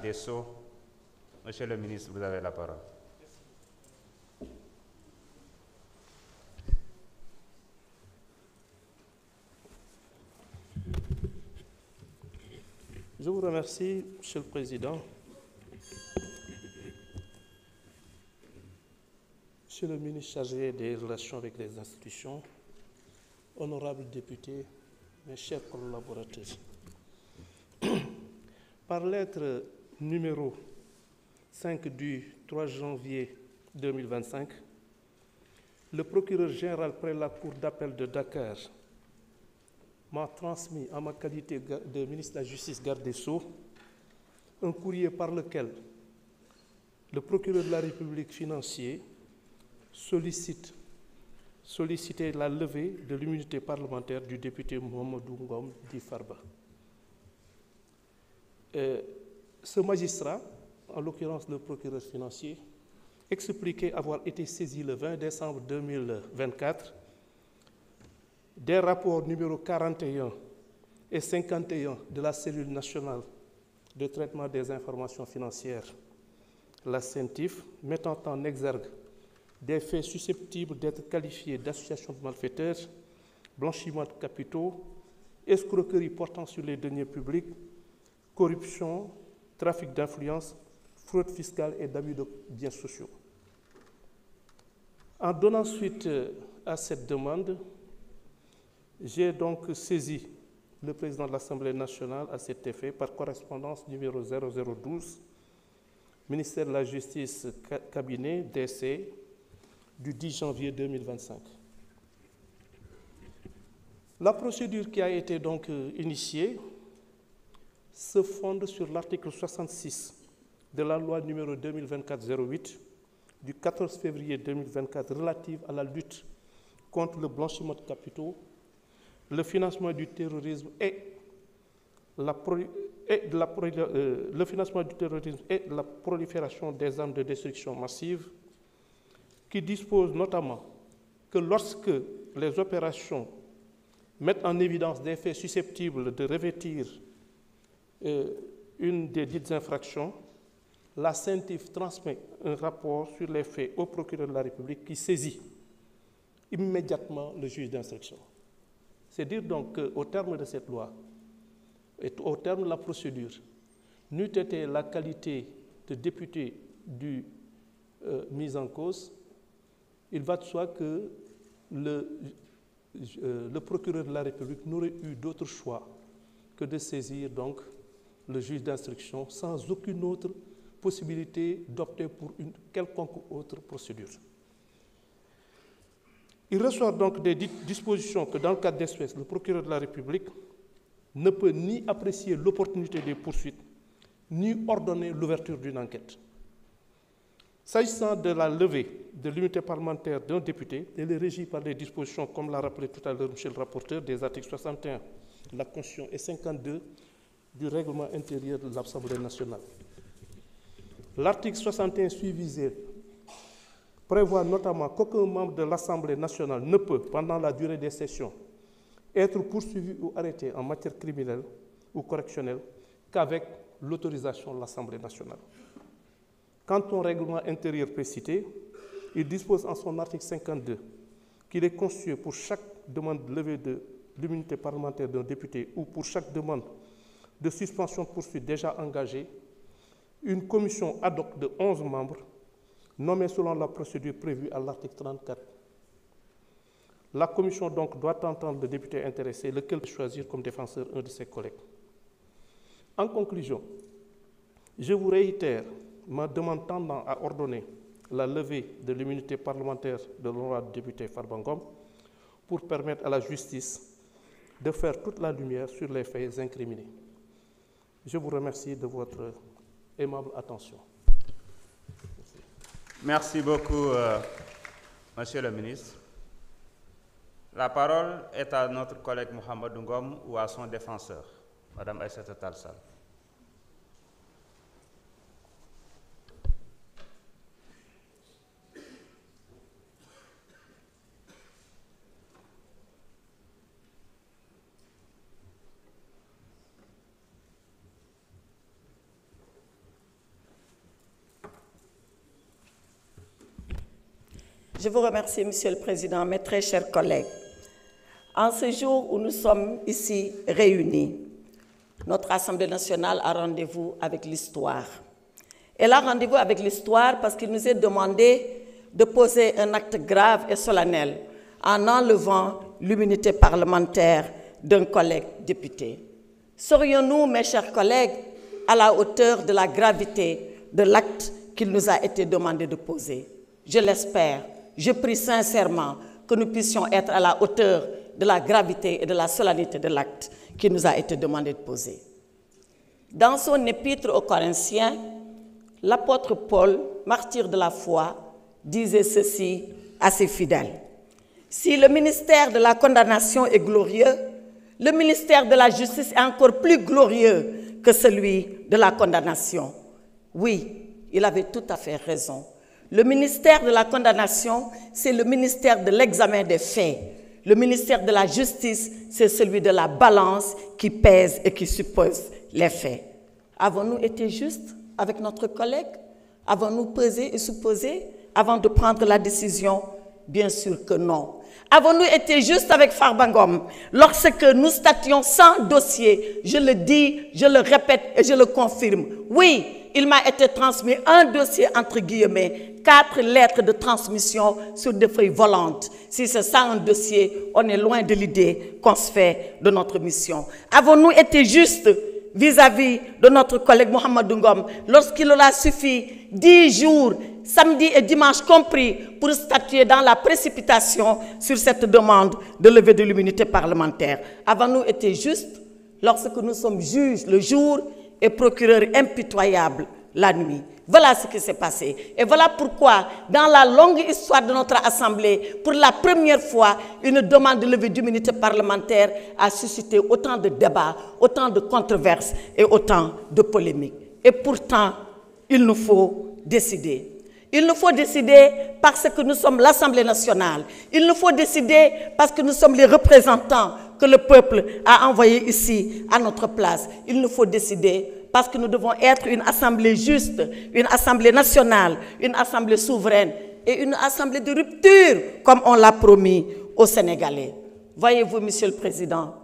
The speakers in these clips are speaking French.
des Sceaux. Monsieur le ministre, vous avez la parole. Je vous remercie, Monsieur le Président. Monsieur le ministre chargé des relations avec les institutions, honorables députés, mes chers collaborateurs. Par lettre numéro 5 du 3 janvier 2025, le procureur général près la Cour d'appel de Dakar m'a transmis en ma qualité de ministre de la Justice garde des Sceaux un courrier par lequel le procureur de la République financier sollicitait la levée de l'immunité parlementaire du député Mamadou Ngom dit Farba. Ce magistrat, en l'occurrence le procureur financier, expliquait avoir été saisi le 20 décembre 2024 des rapports numéro 41 et 51 de la cellule nationale de traitement des informations financières, la CENTIF, mettant en exergue des faits susceptibles d'être qualifiés d'association de malfaiteurs, blanchiment de capitaux, escroquerie portant sur les deniers publics, corruption, trafic d'influence, fraude fiscale et d'abus de biens sociaux. En donnant suite à cette demande, j'ai donc saisi le président de l'Assemblée nationale à cet effet par correspondance numéro 0012, ministère de la Justice, cabinet DC, du 10 janvier 2025. La procédure qui a été donc initiée se fonde sur l'article 66 de la loi numéro 2024-08 du 14 février 2024 relative à la lutte contre le blanchiment de capitaux, le financement du terrorisme et la prolifération des armes de destruction massive, qui dispose notamment que lorsque les opérations mettent en évidence des faits susceptibles de revêtir une des dites infractions, la CENTIF transmet un rapport sur les faits au procureur de la République qui saisit immédiatement le juge d'instruction. C'est dire donc qu'au terme de cette loi et au terme de la procédure, n'eût été la qualité de député mis en cause, il va de soi que le procureur de la République n'aurait eu d'autre choix que de saisir donc le juge d'instruction sans aucune autre possibilité d'opter pour une quelconque autre procédure. Il ressort donc des dispositions que dans le cas d'espèce, le procureur de la République ne peut ni apprécier l'opportunité des poursuites, ni ordonner l'ouverture d'une enquête. S'agissant de la levée de l'immunité parlementaire d'un député, elle est régie par les dispositions, comme l'a rappelé tout à l'heure M. le rapporteur, des articles 61 de la Constitution et 52 du règlement intérieur de l'Assemblée nationale. L'article 61 suivisé prévoit notamment qu'aucun membre de l'Assemblée nationale ne peut, pendant la durée des sessions, être poursuivi ou arrêté en matière criminelle ou correctionnelle qu'avec l'autorisation de l'Assemblée nationale. Quant au règlement intérieur précité, il dispose en son article 52 qu'il est constitué pour chaque demande de levée de l'immunité parlementaire d'un député ou pour chaque demande de suspension de poursuite déjà engagée, une commission ad hoc de 11 membres nommée selon la procédure prévue à l'article 34. La commission donc doit entendre le député intéressé, lequel peut choisir comme défenseur un de ses collègues. En conclusion, je vous réitère ma demande tendant à ordonner la levée de l'immunité parlementaire de l'honorable député Farba Ngom pour permettre à la justice de faire toute la lumière sur les faits incriminés. Je vous remercie de votre aimable attention. Merci beaucoup, Monsieur le ministre. La parole est à notre collègue Mohamed Ngom ou à son défenseur, Madame Aïssata Tall Sall. Je vous remercie, Monsieur le Président, mes très chers collègues. En ce jour où nous sommes ici réunis, notre Assemblée nationale a rendez-vous avec l'histoire. Elle a rendez-vous avec l'histoire parce qu'il nous est demandé de poser un acte grave et solennel en enlevant l'immunité parlementaire d'un collègue député. Serions-nous, mes chers collègues, à la hauteur de la gravité de l'acte qu'il nous a été demandé de poser? Je l'espère. Je prie sincèrement que nous puissions être à la hauteur de la gravité et de la solennité de l'acte qui nous a été demandé de poser. Dans son épître aux Corinthiens, l'apôtre Paul, martyr de la foi, disait ceci à ses fidèles. Si le ministère de la condamnation est glorieux, le ministère de la justice est encore plus glorieux que celui de la condamnation. Oui, il avait tout à fait raison. Le ministère de la condamnation, c'est le ministère de l'examen des faits. Le ministère de la justice, c'est celui de la balance qui pèse et qui suppose les faits. Avons-nous été justes avec notre collègue? Avons-nous pesé et supposé avant de prendre la décision? Bien sûr que non. Avons-nous été justes avec Farba Ngom lorsque nous statuions sans dossier? Je le dis, je le répète et je le confirme. Oui, il m'a été transmis un dossier entre guillemets, 4 lettres de transmission sur des feuilles volantes. Si c'est ça un dossier, on est loin de l'idée qu'on se fait de notre mission. Avons-nous été justes vis-à-vis de notre collègue Mohamedou Ngom lorsqu'il leur a suffi 10 jours, samedi et dimanche compris, pour statuer dans la précipitation sur cette demande de levée de l'immunité parlementaire? Avons-nous été justes lorsque nous sommes juges le jour et procureurs impitoyables la nuit? Voilà ce qui s'est passé. Et voilà pourquoi, dans la longue histoire de notre Assemblée, pour la première fois, une demande de levée d'immunité parlementaire a suscité autant de débats, autant de controverses et autant de polémiques. Et pourtant, il nous faut décider. Il nous faut décider parce que nous sommes l'Assemblée nationale. Il nous faut décider parce que nous sommes les représentants que le peuple a envoyés ici à notre place. Il nous faut décider parce que nous devons être une assemblée juste, une assemblée nationale, une assemblée souveraine et une assemblée de rupture, comme on l'a promis aux Sénégalais. Voyez-vous, Monsieur le Président,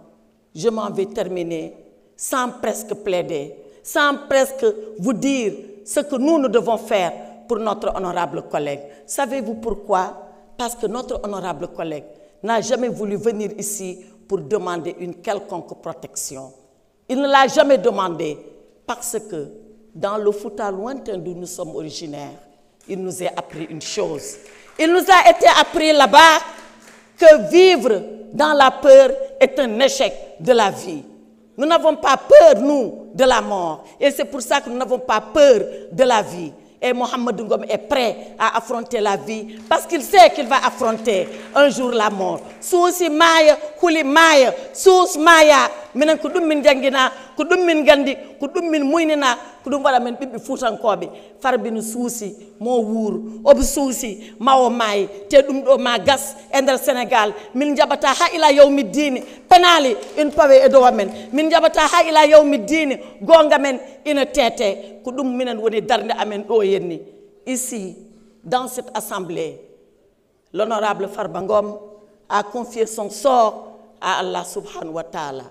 je m'en vais terminer sans presque plaider, sans presque vous dire ce que nous devons faire pour notre honorable collègue. Savez-vous pourquoi? Parce que notre honorable collègue n'a jamais voulu venir ici pour demander une quelconque protection. Il ne l'a jamais demandé parce que dans le Fouta lointain d'où nous sommes originaires, il nous est appris une chose. Il nous a été appris là-bas que vivre dans la peur est un échec de la vie. Nous n'avons pas peur, nous, de la mort. Et c'est pour ça que nous n'avons pas peur de la vie. Et Mohamedou Ngom est prêt à affronter la vie parce qu'il sait qu'il va affronter un jour la mort. Sousi maya, huli maya, sous maya, minen ko dum min jangina, ko dum min gandi, ko dum min muynina, ko dum wala men bibbi futankobe. Farbinu sousi mo wour, obi sousi mawo may, te dum do ma gas ender Sénégal, min jabata ha ila yawmi dini, penali une pawe e do men, min jabata ha ila yawmi dini, gonga men ina tete. Ici, dans cette assemblée, l'honorable Farba Ngom a confié son sort à Allah subhanahu wa ta'ala.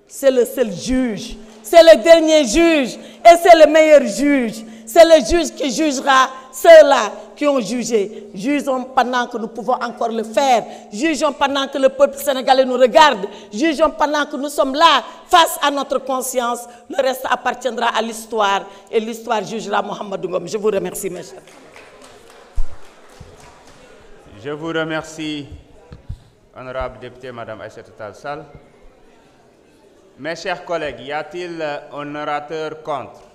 C'est le seul juge, c'est le dernier juge et c'est le meilleur juge. C'est le juge qui jugera ceux-là qui ont jugé. Jugeons pendant que nous pouvons encore le faire. Jugeons pendant que le peuple sénégalais nous regarde. Jugeons pendant que nous sommes là, face à notre conscience. Le reste appartiendra à l'histoire et l'histoire jugera Mohamedou Ngom. Je vous remercie, mes chers. Je vous remercie, honorable député, Madame Aïssatou Tall Sall. Mes chers collègues, y a-t-il un orateur contre?